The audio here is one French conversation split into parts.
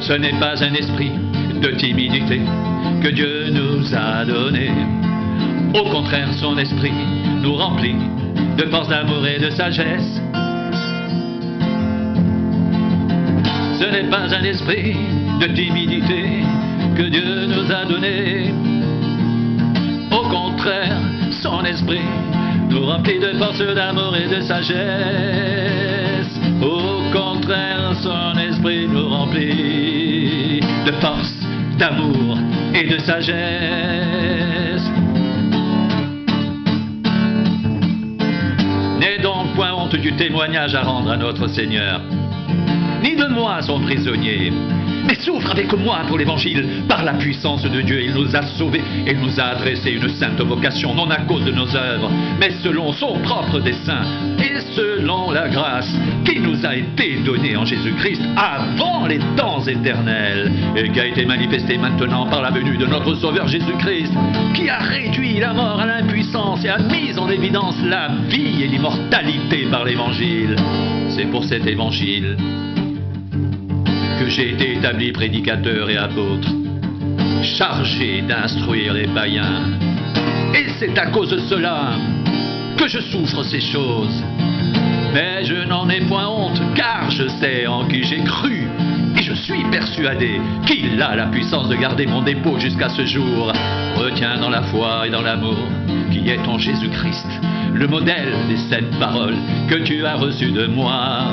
Ce n'est pas un esprit de timidité que Dieu nous a donné. Au contraire, son esprit nous remplit de force, d'amour et de sagesse. Ce n'est pas un esprit de timidité que Dieu nous a donné. Au contraire, son esprit nous remplit de force, d'amour et de sagesse. Au contraire, son esprit nous remplit de force, d'amour et de sagesse. N'aie donc point honte du témoignage à rendre à notre Seigneur, ni de moi son prisonnier, mais souffre avec moi pour l'Évangile. Par la puissance de Dieu, il nous a sauvés et nous a adressé une sainte vocation, non à cause de nos œuvres, mais selon son propre dessein et selon la grâce qui nous a été donnée en Jésus-Christ avant les temps éternels et qui a été manifestée maintenant par la venue de notre Sauveur Jésus-Christ, qui a réduit la mort à l'impuissance et a mis en évidence la vie et l'immortalité par l'Évangile. C'est pour cet Évangile que j'ai été établi prédicateur et apôtre, chargé d'instruire les païens. Et c'est à cause de cela que je souffre ces choses. Mais je n'en ai point honte, car je sais en qui j'ai cru, et je suis persuadé qu'il a la puissance de garder mon dépôt jusqu'à ce jour. Retiens dans la foi et dans l'amour qui est en Jésus-Christ le modèle des saintes paroles que tu as reçues de moi.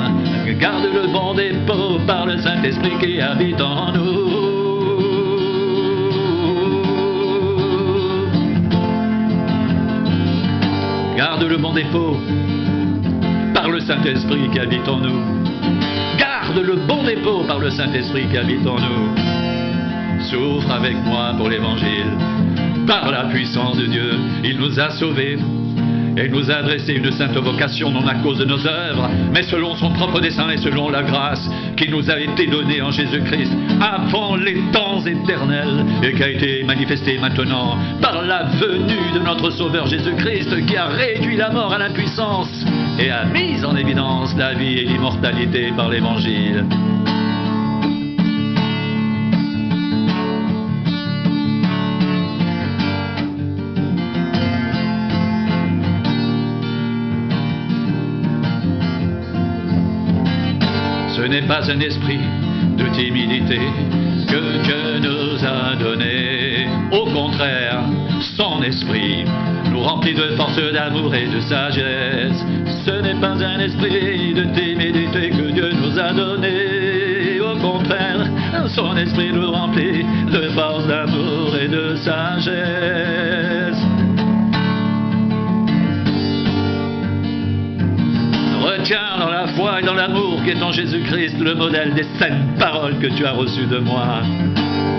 Garde le bon dépôt par le Saint-Esprit qui habite en nous. Garde le bon dépôt par le Saint-Esprit qui habite en nous. Garde le bon dépôt par le Saint-Esprit qui habite en nous. Souffre avec moi pour l'Évangile. Par la puissance de Dieu, il nous a sauvés et nous a adressé une sainte vocation, non à cause de nos œuvres, mais selon son propre dessein et selon la grâce qui nous a été donnée en Jésus-Christ avant les temps éternels et qui a été manifestée maintenant par la venue de notre Sauveur Jésus-Christ, qui a réduit la mort à l'impuissance et a mis en évidence la vie et l'immortalité par l'Évangile. Ce n'est pas un esprit de timidité que Dieu nous a donné. Au contraire, son esprit nous remplit de force, d'amour et de sagesse. Ce n'est pas un esprit de timidité que Dieu nous a donné. Au contraire, son esprit nous remplit de force, d'amour et de sagesse. Retiens dans la foi et dans l'amour qui est en Jésus-Christ le modèle des saintes paroles que tu as reçues de moi.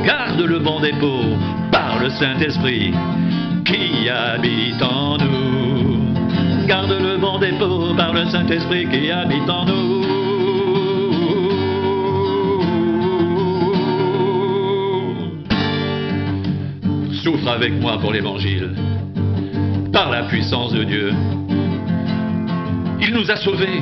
Garde le bon dépôt par le Saint-Esprit qui habite en nous. Garde le bon dépôt par le Saint-Esprit qui habite en nous. Souffre avec moi pour l'Évangile. Par la puissance de Dieu, il nous a sauvés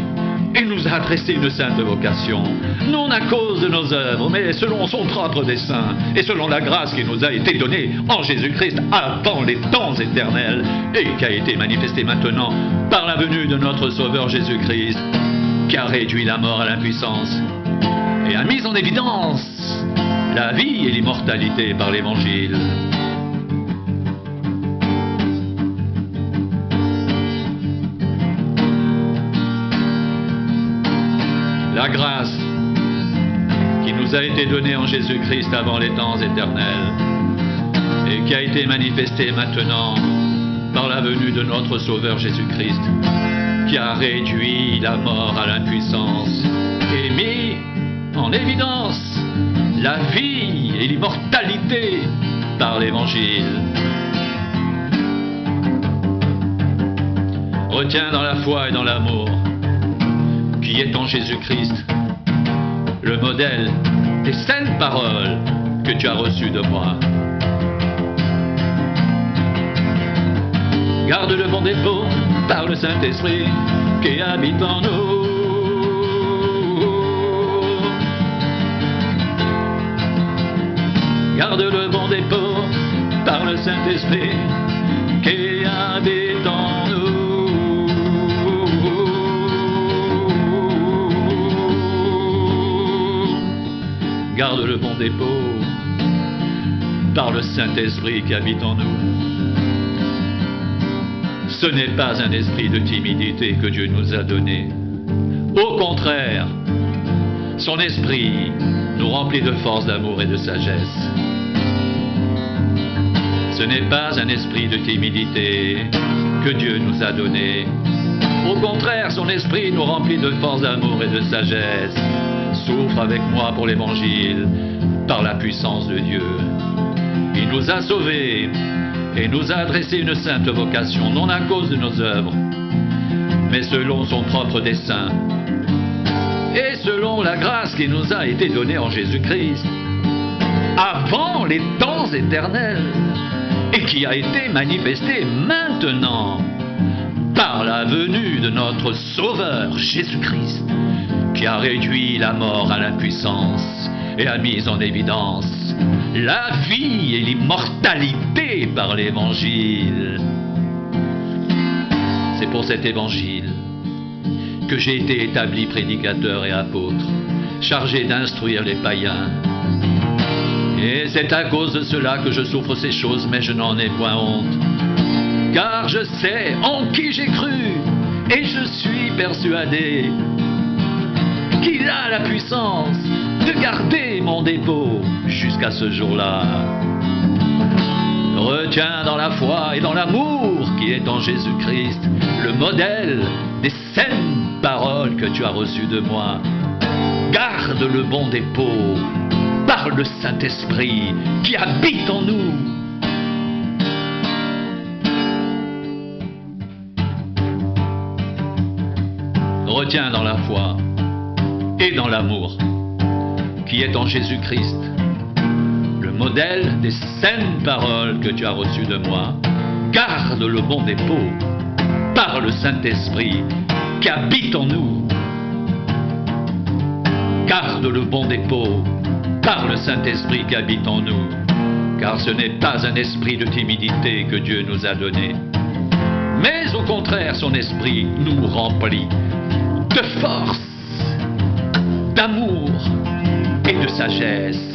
et nous a adressé une sainte vocation, non à cause de nos œuvres, mais selon son propre dessein et selon la grâce qui nous a été donnée en Jésus-Christ avant les temps éternels et qui a été manifestée maintenant par la venue de notre Sauveur Jésus-Christ, qui a réduit la mort à l'impuissance et a mis en évidence la vie et l'immortalité par l'Évangile. La grâce qui nous a été donnée en Jésus-Christ avant les temps éternels et qui a été manifestée maintenant par la venue de notre Sauveur Jésus-Christ, qui a réduit la mort à l'impuissance et mis en évidence la vie et l'immortalité par l'Évangile. Retiens dans la foi et dans l'amour qui est en Jésus-Christ le modèle des saintes paroles que tu as reçues de moi. Garde le bon dépôt par le Saint-Esprit qui habite en nous. Garde le bon dépôt par le Saint-Esprit qui habite en nous. Garde le bon dépôt par le Saint-Esprit qui habite en nous. Ce n'est pas un esprit de timidité que Dieu nous a donné. Au contraire, son esprit nous remplit de force, d'amour et de sagesse. Ce n'est pas un esprit de timidité que Dieu nous a donné. Au contraire, son esprit nous remplit de force, d'amour et de sagesse. Souffre avec moi pour l'évangile par la puissance de Dieu. Il nous a sauvés et nous a adressé une sainte vocation, non à cause de nos œuvres, mais selon son propre dessein et selon la grâce qui nous a été donnée en Jésus-Christ, avant les temps éternels, et qui a été manifestée maintenant par la venue de notre Sauveur Jésus-Christ, qui a réduit la mort à l'impuissance et a mis en évidence la vie et l'immortalité par l'Évangile. C'est pour cet Évangile que j'ai été établi prédicateur et apôtre, chargé d'instruire les païens. Et c'est à cause de cela que je souffre ces choses, mais je n'en ai point honte. Car je sais en qui j'ai cru, et je suis persuadé qu'il a la puissance de garder mon dépôt jusqu'à ce jour-là. Retiens dans la foi et dans l'amour qui est en Jésus-Christ le modèle des saines paroles que tu as reçues de moi. Garde le bon dépôt par le Saint-Esprit qui habite en nous. Retiens dans la foi et dans l'amour qui est en Jésus-Christ le modèle des saines paroles que tu as reçues de moi. Garde le bon dépôt par le Saint-Esprit qui habite en nous. Garde le bon dépôt par le Saint-Esprit qui habite en nous, car ce n'est pas un esprit de timidité que Dieu nous a donné, mais au contraire son esprit nous remplit de force, d'amour et de sagesse.